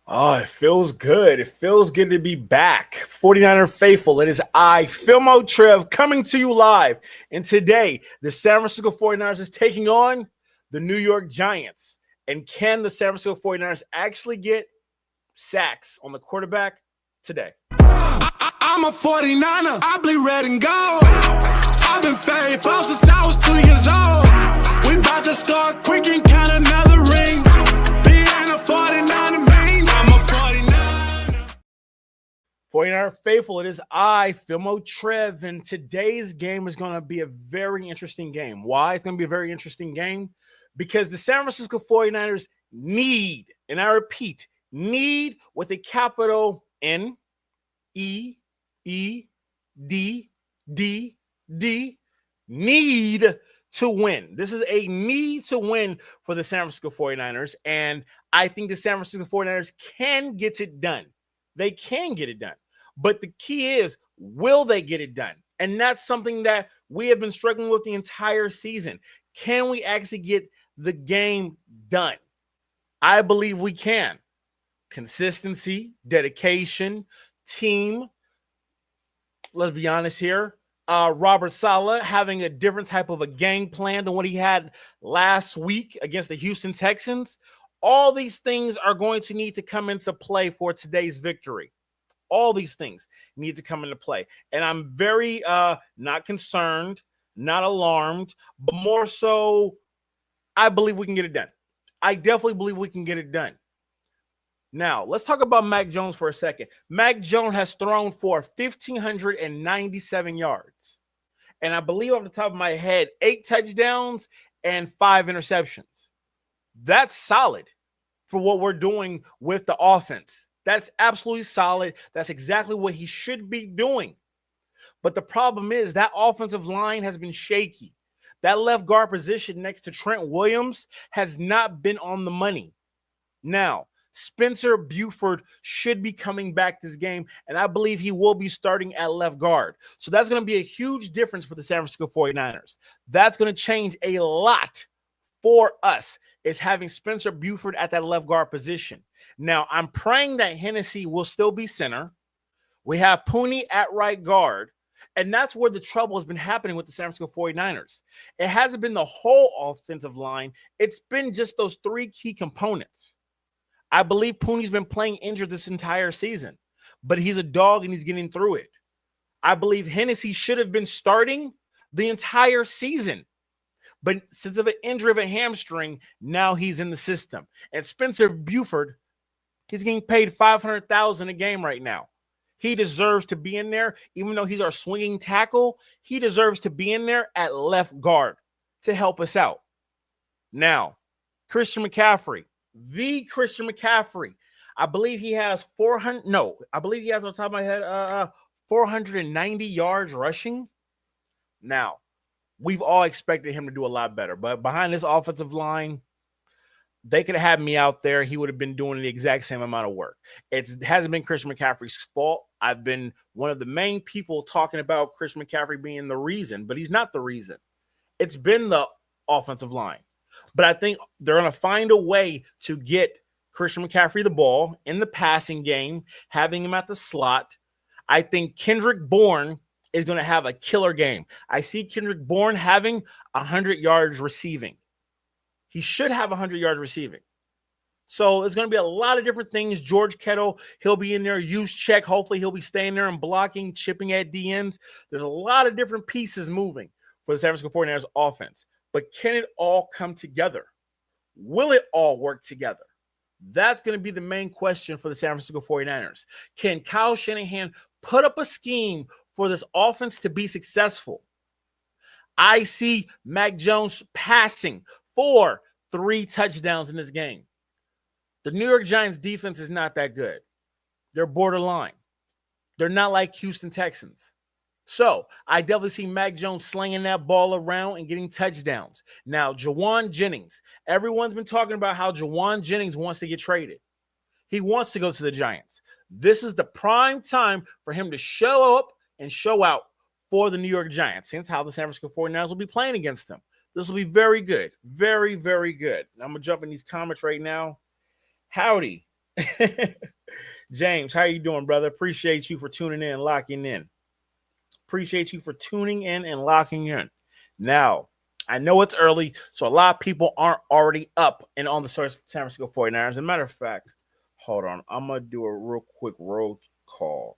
Oh, it feels good. It feels good to be back. 49er faithful. It is I, Filmo Trev, coming to you live. And today, the San Francisco 49ers is taking on the New York Giants. And can the San Francisco 49ers actually get sacks on the quarterback today? I'm a 49er. I bleed red and gold. I've been faithful since I was 2 years old. We about to start quick and count another ring. Being a 49er mean I'm a 49er. 49er faithful, it is I, Filmo Trev, and today's game is going to be a very interesting game. Why? It's going to be a very interesting game because the San Francisco 49ers need, and I repeat, need with a capital N, E, E, D, D, D, need to win. This is a need to win for the San Francisco 49ers, and I think the San Francisco 49ers can get it done. They can get it done. But the key is, will they get it done? And that's something that we have been struggling with the entire season. Can we actually get the game done? I believe we can. Consistency, dedication, team. Let's be honest here. Robert Saleh having a different type of a game plan than what he had last week against the Houston Texans. All these things are going to need to come into play for today's victory. All these things need to come into play. And I'm very not concerned, not alarmed, but more so, I believe we can get it done. I definitely believe we can get it done. Now, let's talk about Mac Jones for a second. Mac Jones has thrown for 1,597 yards. And I believe off the top of my head, 8 touchdowns and 5 interceptions. That's solid for what we're doing with the offense. That's absolutely solid. That's exactly what he should be doing. But the problem is that offensive line has been shaky. That left guard position next to Trent Williams has not been on the money. Now, Spencer Buford should be coming back this game, and I believe he will be starting at left guard. So that's going to be a huge difference for the San Francisco 49ers. That's going to change a lot for us, is having Spencer Buford at that left guard position. Now, I'm praying that Hennessy will still be center. We have Pooney at right guard, and that's where the trouble has been happening with the San Francisco 49ers. It hasn't been the whole offensive line. It's been just those 3 key components. I believe Pooney's been playing injured this entire season, but he's a dog and he's getting through it. I believe Hennessy should have been starting the entire season, but since of an injury of a hamstring, now he's in the system. And Spencer Buford, he's getting paid $500,000 a game right now. He deserves to be in there, even though he's our swinging tackle. He deserves to be in there at left guard to help us out. Now, Christian McCaffrey. The Christian McCaffrey. I believe he has on top of my head 490 yards rushing. Now, we've all expected him to do a lot better, but behind this offensive line, they could have had me out there. He would have been doing the exact same amount of work. It hasn't been Christian McCaffrey's fault. I've been one of the main people talking about Christian McCaffrey being the reason, but he's not the reason. It's been the offensive line. But I think they're going to find a way to get Christian McCaffrey the ball in the passing game, having him at the slot. I think Kendrick Bourne is going to have a killer game. I see Kendrick Bourne having 100 yards receiving. He should have 100 yards receiving. So it's going to be a lot of different things. George Kittle, he'll be in there. Use check. Hopefully he'll be staying there and blocking, chipping at the ends. There's a lot of different pieces moving for the San Francisco 49ers offense. But can it all come together? Will it all work together? That's going to be the main question for the San Francisco 49ers. Can Kyle Shanahan put up a scheme for this offense to be successful? I see Mac Jones passing for 3 touchdowns in this game. The New York Giants defense is not that good. They're borderline. They're not like Houston Texans. So I definitely see Mac Jones slinging that ball around and getting touchdowns. Now, Jawan Jennings, everyone's been talking about how Jawan Jennings wants to get traded. He wants to go to the Giants. This is the prime time for him to show up and show out for the New York Giants, since how the San Francisco 49ers will be playing against them. This will be very good. Very, very good. And I'm going to jump in these comments right now. Howdy. James, how you doing, brother? Appreciate you for tuning in and locking in. Appreciate you for tuning in and locking in. Now, I know it's early, so a lot of people aren't already up and on the San Francisco 49ers. As a matter of fact, hold on. I'm going to do a real quick roll call.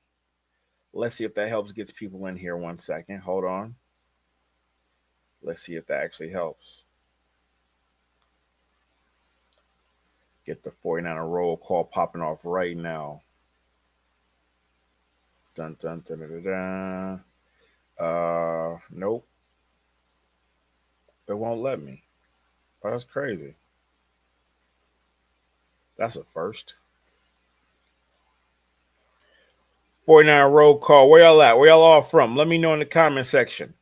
Let's see if that helps get people in here. 1 second. Hold on. Let's see if that actually helps. Get the 49er roll call popping off right now. Dun, dun, dun, dun, dun, dun. Nope. It won't let me. Oh, that's crazy. That's a first. 49 roll call. Where y'all at? Where y'all all from? Let me know in the comment section.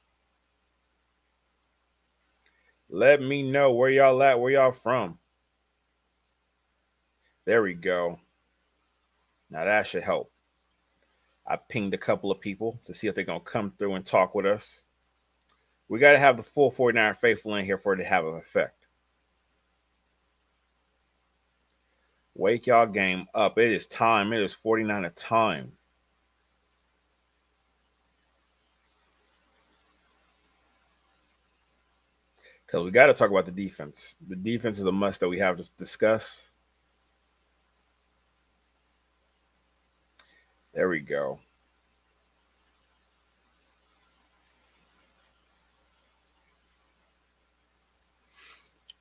Let me know where y'all at. Where y'all from? There we go. Now that should help. I pinged a couple of people to see if they're going to come through and talk with us. We got to have the full 49 faithful in here for it to have an effect. Wake y'all game up. It is time. It is 49 time. Because we got to talk about the defense. The defense is a must that we have to discuss. There we go.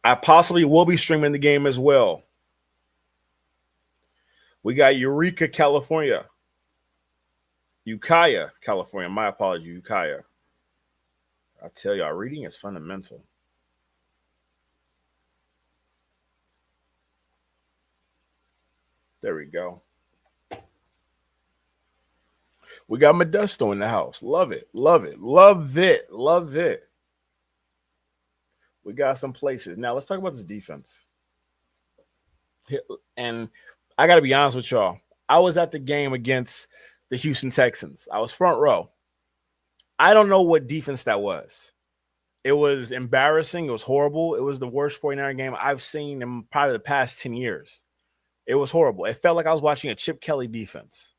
I possibly will be streaming the game as well. We got Eureka, California. Ukiah, California. My apologies, Ukiah. I tell y'all, reading is fundamental. There we go. We got Modesto in the house. Love it. Love it. Love it. Love it. We got some places. Now, let's talk about this defense. And I got to be honest with y'all. I was at the game against the Houston Texans. I was front row. I don't know what defense that was. It was embarrassing. It was horrible. It was the worst 49er game I've seen in probably the past 10 years. It was horrible. It felt like I was watching a Chip Kelly defense.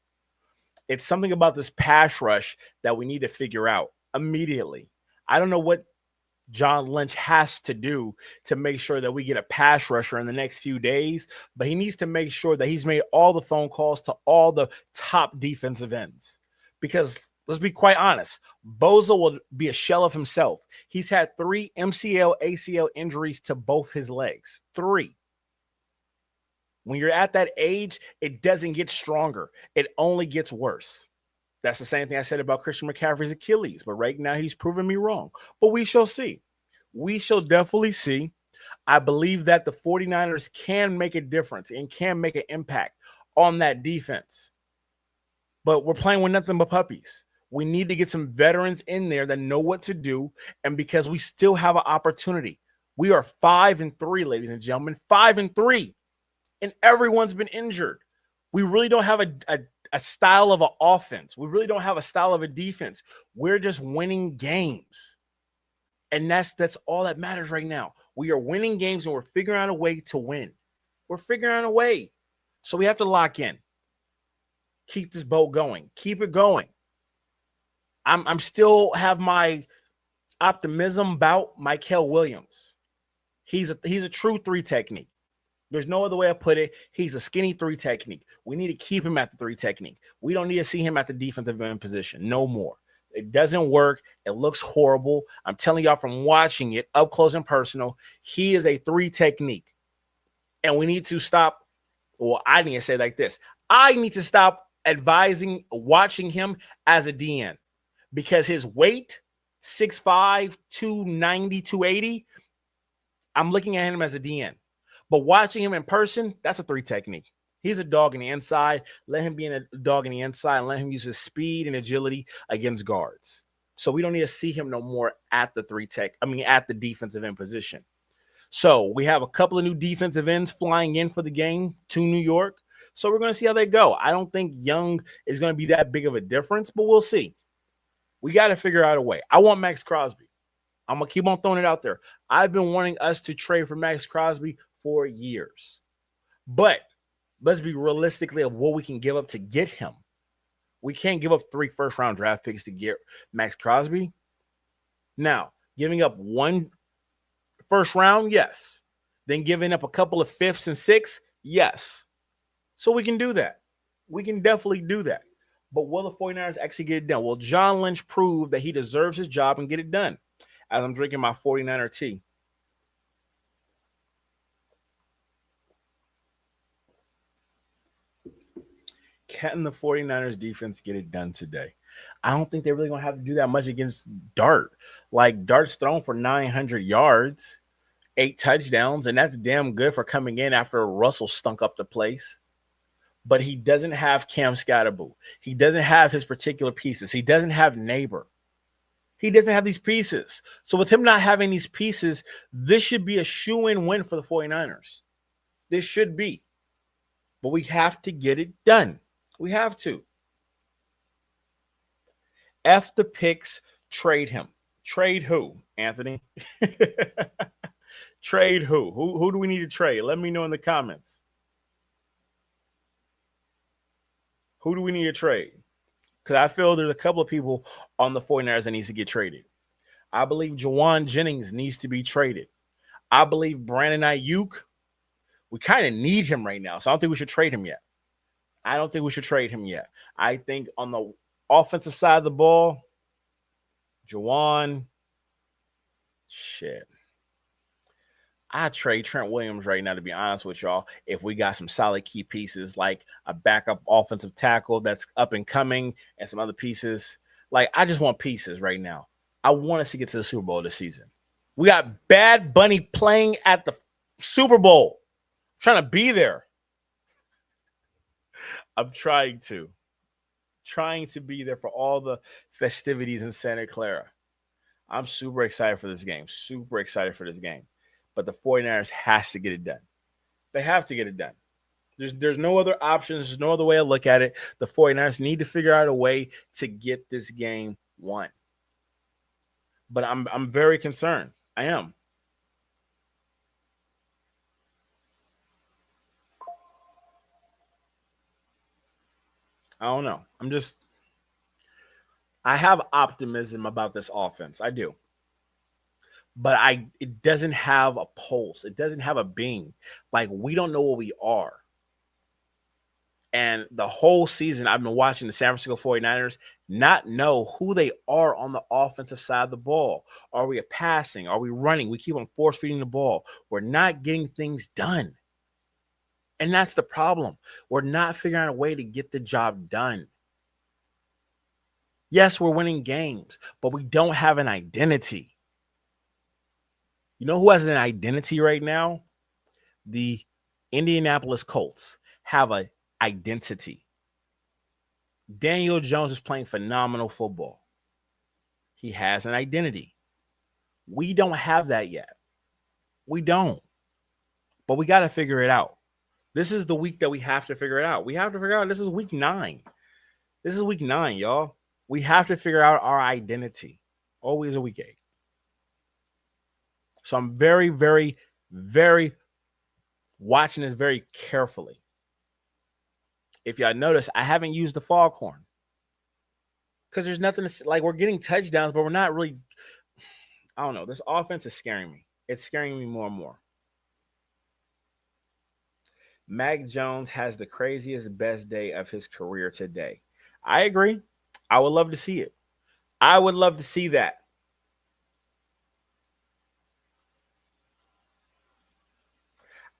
It's something about this pass rush that we need to figure out immediately. I don't know what John Lynch has to do to make sure that we get a pass rusher in the next few days, but he needs to make sure that he's made all the phone calls to all the top defensive ends. Because let's be quite honest, Boza will be a shell of himself. He's had 3 MCL, ACL injuries to both his legs. 3. When you're at that age, it doesn't get stronger. It only gets worse. That's the same thing I said about Christian McCaffrey's Achilles, but right now he's proven me wrong. But we shall see. We shall definitely see. I believe that the 49ers can make a difference and can make an impact on that defense. But we're playing with nothing but puppies. We need to get some veterans in there that know what to do, and because we still have an opportunity. We are 5-3, ladies and gentlemen, 5-3. And everyone's been injured. We really don't have a style of an offense. We really don't have a style of a defense. We're just winning games. And that's all that matters right now. We are winning games and we're figuring out a way to win. We're figuring out a way. So we have to lock in. Keep this boat going. Keep it going. I'm still have my optimism about Mykel Williams. He's a true 3 technique. There's no other way to put it. He's a skinny 3 technique. We need to keep him at the 3 technique. We don't need to see him at the defensive end position. No more. It doesn't work. It looks horrible. I'm telling y'all from watching it up close and personal, he is a 3 technique. And we need to stop. Well, I need to say it like this. I need to stop watching him as a DN because his weight, 6'5", 290, 280, I'm looking at him as a DN. But watching him in person, that's a 3 technique. He's a dog in the inside. Let him be a dog in the inside and let him use his speed and agility against guards. So we don't need to see him no more at the at the defensive end position. So we have a couple of new defensive ends flying in for the game to New York. So we're going to see how they go. I don't think Young is going to be that big of a difference, but we'll see. We got to figure out a way. I want Max Crosby. I'm going to keep on throwing it out there. I've been wanting us to trade for Max Crosby for years. But Let's be realistically of what we can give up to get him. We can't give up 3 first-round draft picks to get Max Crosby. Now, giving up 1 first round, yes. Then giving up a couple of 5th and 6th, yes. So we can do that. We can definitely do that. But will the 49ers actually get it done? Will John Lynch prove that he deserves his job and get it done? As I'm drinking my 49er tea. Can the 49ers defense get it done today? I don't think they're really going to have to do that much against Dart. Like, Dart's thrown for 900 yards, 8 touchdowns, and that's damn good for coming in after Russell stunk up the place. But he doesn't have Cam Scatterboo. He doesn't have his particular pieces. He doesn't have Neighbor. He doesn't have these pieces. So with him not having these pieces, this should be a shoo-in win for the 49ers. This should be. But we have to get it done. We have to. F the picks, trade him. Trade who, Anthony? Trade who? Who do we need to trade? Let me know in the comments. Who do we need to trade? Because I feel there's a couple of people on the 49ers that needs to get traded. I believe Jawan Jennings needs to be traded. I believe Brandon Ayuk, we kind of need him right now, so I don't think we should trade him yet. I think on the offensive side of the ball, Jawan, shit. I trade Trent Williams right now, to be honest with y'all, if we got some solid key pieces like a backup offensive tackle that's up and coming and some other pieces. Like, I just want pieces right now. I want us to get to the Super Bowl this season. We got Bad Bunny playing at the Super Bowl. I'm trying to be there. I'm trying to be there for all the festivities in Santa Clara. I'm super excited for this game. But the 49ers has to get it done. They have to get it done. There's no other options. There's no other way to look at it. The 49ers need to figure out a way to get this game won. But I'm very concerned. I am. I don't know. I have optimism about this offense. I do. But it doesn't have a pulse. It doesn't have a being. Like, we don't know what we are. And the whole season, I've been watching the San Francisco 49ers not know who they are on the offensive side of the ball. Are we passing? Are we running? We keep on force feeding the ball. We're not getting things done. And that's the problem. We're not figuring out a way to get the job done. Yes, we're winning games, but we don't have an identity. You know who has an identity right now? The Indianapolis Colts have an identity. Daniel Jones is playing phenomenal football. He has an identity. We don't have that yet. We don't. But we got to figure it out. This is the week that we have to figure it out. We have to figure out this is week 9. This is week 9, y'all. We have to figure out our identity. Always a week 8. So I'm very, very, very watching this very carefully. If y'all notice, I haven't used the foghorn because there's nothing to, like, we're getting touchdowns, but we're not really. I don't know. This offense is scaring me. It's scaring me more and more. Mac Jones has the craziest best day of his career today. I agree. I would love to see it. I would love to see that.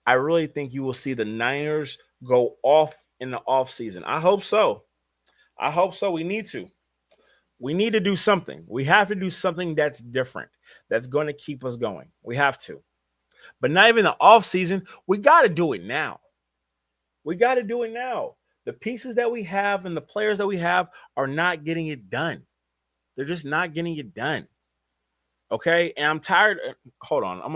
I really think you will see the Niners go off in the offseason. I hope so. We need to. We need to do something. We have to do something that's different, that's going to keep us going. We have to. But not even the offseason. We got to do it now. The pieces that we have and the players that we have are not getting it done. They're just not getting it done. Okay, and I'm tired. Hold on, I'm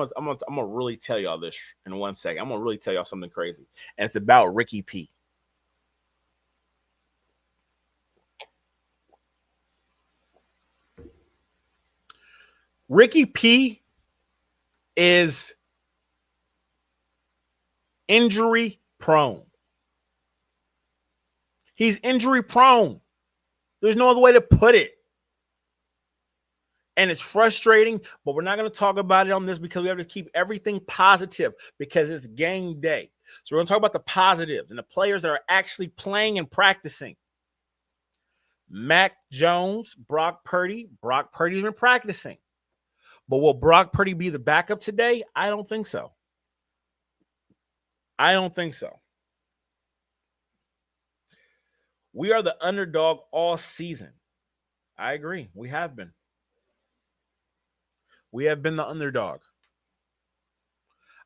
gonna really tell y'all this in 1 second. I'm gonna really tell y'all something crazy, and it's about Ricky P. Ricky P is injury prone. He's injury prone. There's no other way to put it. And it's frustrating, but we're not going to talk about it on this because we have to keep everything positive because it's game day. So we're going to talk about the positives and the players that are actually playing and practicing. Mac Jones, Brock Purdy. Brock Purdy's been practicing. But will Brock Purdy be the backup today? I don't think so. I don't think so. We are the underdog all season. I agree. We have been. We have been the underdog.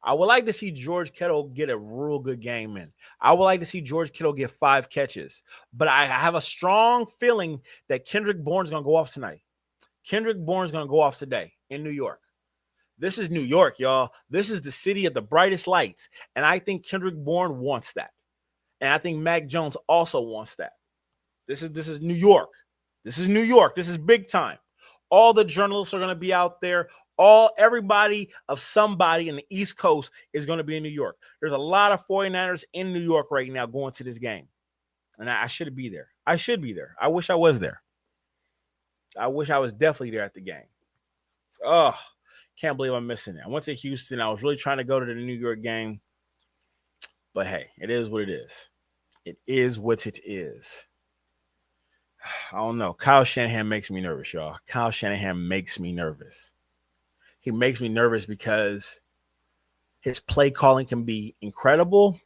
I would like to see George Kittle get a real good game in. I would like to see George Kittle get 5 catches. But I have a strong feeling that Kendrick Bourne's going to go off tonight. Kendrick Bourne's going to go off today in New York. This is New York, y'all. This is the city of the brightest lights. And I think Kendrick Bourne wants that. And I think Mac Jones also wants that. This is New York. This is New York. This is big time. All the journalists are going to be out there. Everybody of somebody in the East Coast is going to be in New York. There's a lot of 49ers in New York right now going to this game. And I should be there. I should be there. I wish I was there. I wish I was definitely there at the game. Oh, can't believe I'm missing it. I went to Houston. I was really trying to go to the New York game. But hey, it is what it is. It is what it is. I don't know. Kyle Shanahan makes me nervous, y'all. Kyle Shanahan makes me nervous. He makes me nervous because his play calling can be incredible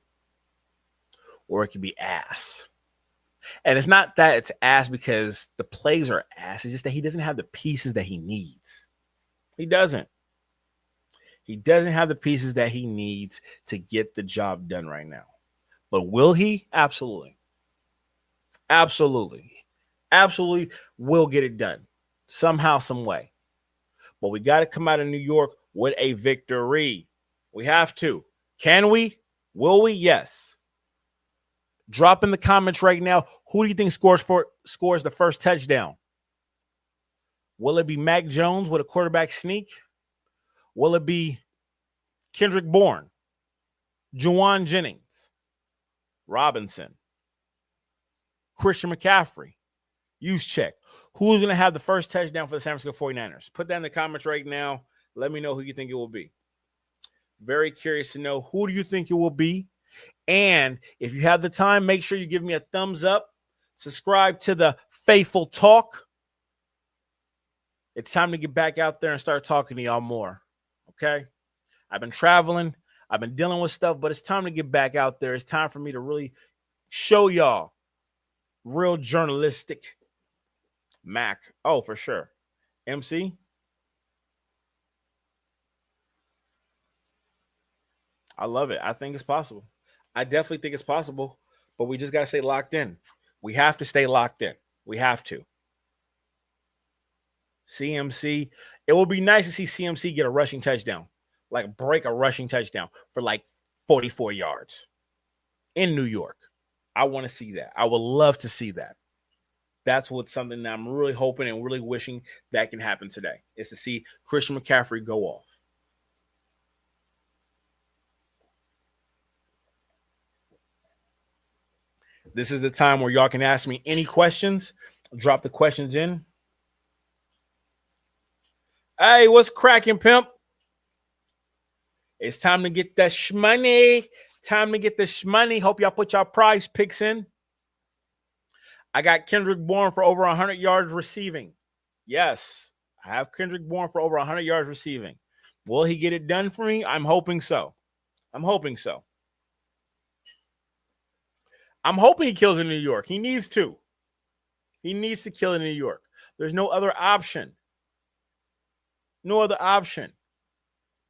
or it can be ass. And it's not that it's ass because the plays are ass. It's just that he doesn't have the pieces that he needs. He doesn't. He doesn't have the pieces that he needs to get the job done right now. But will he? Absolutely. Absolutely. Absolutely will get it done somehow, some way. But we got to come out of New York with a victory. We have to. Can we? Will we? Yes. Drop in the comments right now. Who do you think scores the first touchdown? Will it be Mac Jones with a quarterback sneak? Will it be Kendrick Bourne, Juwan Jennings, Robinson, Christian McCaffrey? Use check. Who's going to have the first touchdown for the San Francisco 49ers? Put that in the comments right now. Let me know who you think it will be. Very curious to know who do you think it will be. And if you have the time, make sure you give me a thumbs up. Subscribe to the Faithful Talk. It's time to get back out there and start talking to y'all more. Okay? I've been traveling. I've been dealing with stuff, but it's time to get back out there. It's time for me to really show y'all real journalistic Mac. Oh, for sure. MC. I love it. I think it's possible. I definitely think it's possible, but we just got to stay locked in. We have to stay locked in. We have to. CMC. It will be nice to see CMC get a rushing touchdown, like break a rushing touchdown for like 44 yards in New York. I want to see that. I would love to see that. That's something that I'm really hoping and really wishing that can happen today, is to see Christian McCaffrey go off. This is the time where y'all can ask me any questions. Drop the questions in. Hey, what's cracking, pimp? It's time to get that shmoney. Time to get the shmoney. Hope y'all put y'all prize picks in. I got Kendrick Bourne for over 100 yards receiving. Yes, I have Kendrick Bourne for over 100 yards receiving. Will he get it done for me? I'm hoping so. I'm hoping so. I'm hoping he kills in New York. He needs to. He needs to kill in New York. There's no other option. No other option.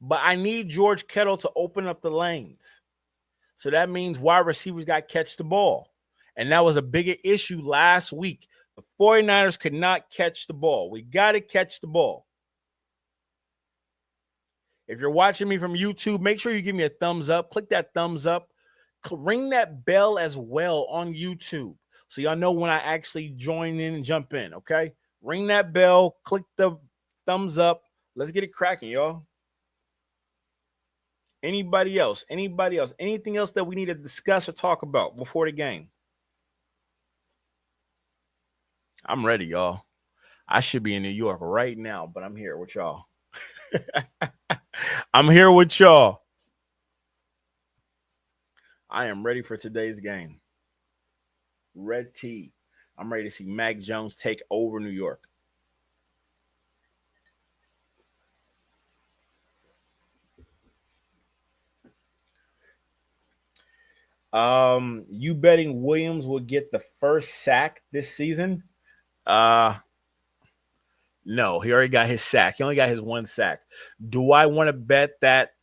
But I need George Kittle to open up the lanes. So that means wide receivers got to catch the ball. And that was a bigger issue last week. The 49ers could not catch the ball. We got to catch the ball. If you're watching me from YouTube, make sure you give me a thumbs up. Click that thumbs up. Ring that bell as well on YouTube, so y'all know when I actually join in and jump in, okay? Ring that bell. Click the thumbs up. Let's get it cracking, y'all. Anybody else? Anybody else? Anything else that we need to discuss or talk about before the game? I'm ready, y'all. I should be in New York right now, but I'm here with y'all. I'm here with y'all. I am ready for today's game. Red T. I'm ready to see Mac Jones take over New York. You betting Williams will get the first sack this season? Uh no, he already got his sack. He only got his one sack. Do I want to bet that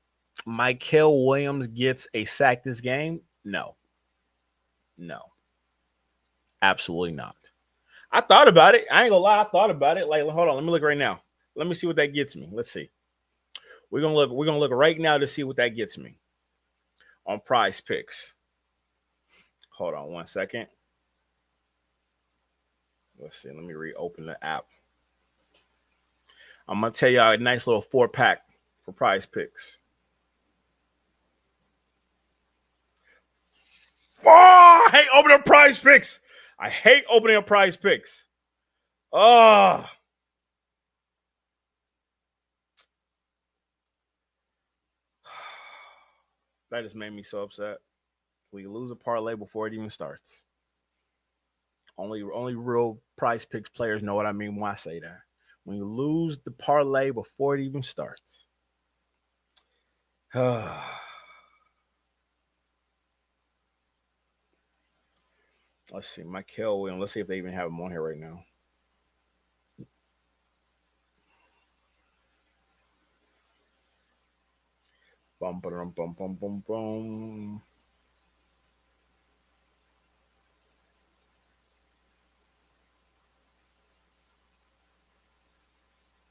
Michael Williams gets a sack this game? No. No. Absolutely not. I thought about it. I ain't gonna lie, I thought about it. Like, hold on, let me look right now. Let me see what that gets me. Let's see. We're gonna look right now to see what that gets me on prize picks. Hold on 1 second. Let's see. Let me reopen the app. I'm gonna tell y'all a nice little 4-pack for prize picks. Oh, I hate opening up prize picks. I hate opening up prize picks. Oh. That just made me so upset. We lose a parlay before it even starts. Only real prize picks players know what I mean when I say that. When you lose the parlay before it even starts. Let's see. Michael Williams. Let's see if they even have him on here right now. Bum, bum, bum, bum, bum, bum.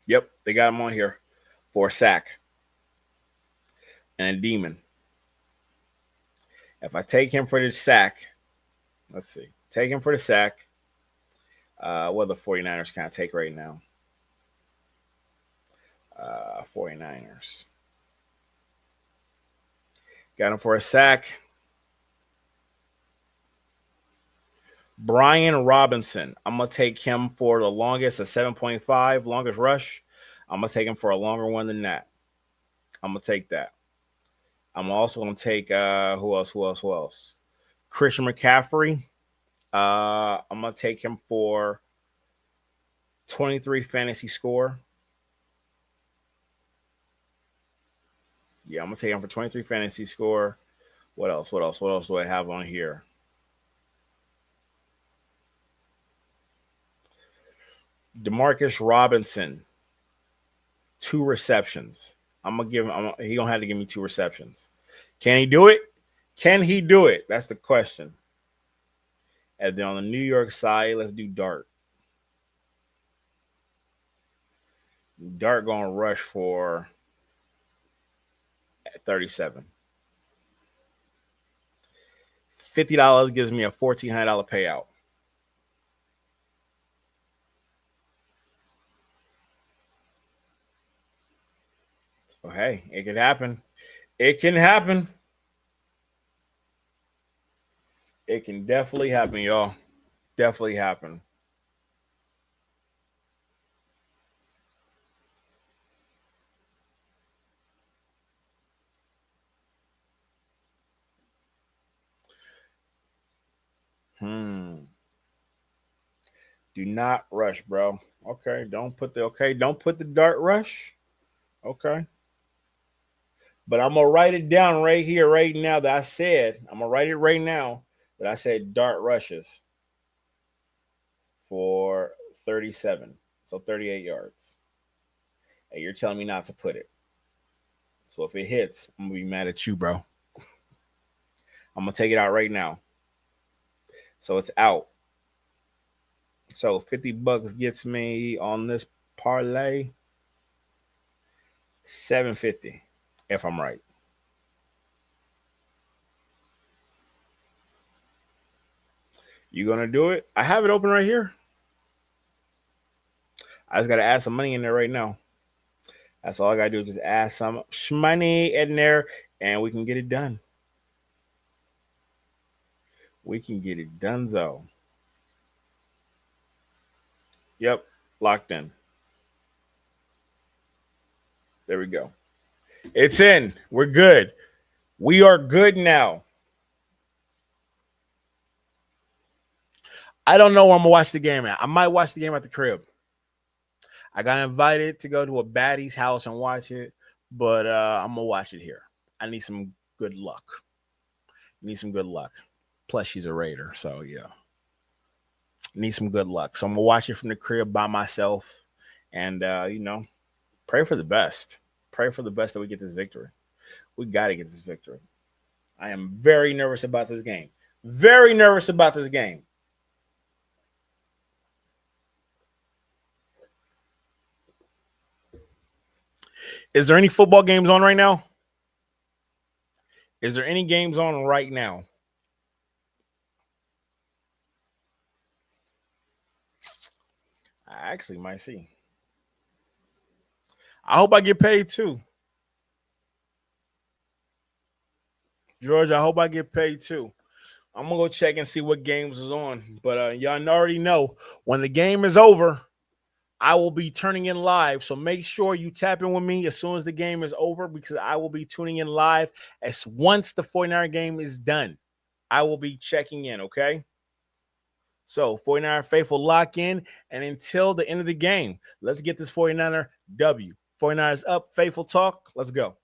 Yep, they got him on here for a sack and a demon. If I take him for the sack, let's see. Take him for the sack. What the 49ers can I take right now? 49ers. Got him for a sack. Brian Robinson. I'm going to take him for the longest, a 7.5, longest rush. I'm going to take him for a longer one than that. I'm going to take that. I'm also going to take, who else? Christian McCaffrey. I'm going to take him for 23 fantasy score. Yeah, I'm going to take him for 23 fantasy score. What else do I have on here? Demarcus Robinson, 2 receptions. I'm gonna give him. He gonna have to give me 2 receptions. Can he do it? Can he do it? That's the question. And then on the New York side, let's do Dart. Dart gonna rush for 37. $50 gives me a $1,400 payout. So, hey, it can happen. It can happen. It can definitely happen, y'all. Definitely happen. Do not rush, bro. Okay, don't put the dart rush. Okay. But I'm gonna write it down right here, right now that I said, I'm gonna write it right now that I said dart rushes for 37. So 38 yards. And you're telling me not to put it. So if it hits, I'm gonna be mad at you, bro. I'm gonna take it out right now. So it's out. So $50 gets me on this parlay $750 if I'm right. You gonna do it? I have it open right here. I just gotta add some money in there right now. That's all I gotta do is just add some money in there and we can get it done. We can get it done, though. Yep, locked in. There we go. It's in. We're good. We are good now. I don't know where I'm going to watch the game at. I might watch the game at the crib. I got invited to go to a baddie's house and watch it, but I'm going to watch it here. I need some good luck. Plus, she's a Raider, so yeah. Need some good luck. So I'm going to watch it from the crib by myself and, pray for the best. Pray for the best that we get this victory. We got to get this victory. I am very nervous about this game. Very nervous about this game. Is there any football games on right now? Is there any games on right now? I actually might see. I hope I get paid too. George, I hope I get paid too. I'm going to go check and see what games is on. But y'all already know when the game is over, I will be turning in live. So make sure you tap in with me as soon as the game is over because I will be tuning in live as once the 49er game is done. I will be checking in, okay? So 49er faithful lock in. And until the end of the game, let's get this 49er W. 49ers up, faithful talk. Let's go.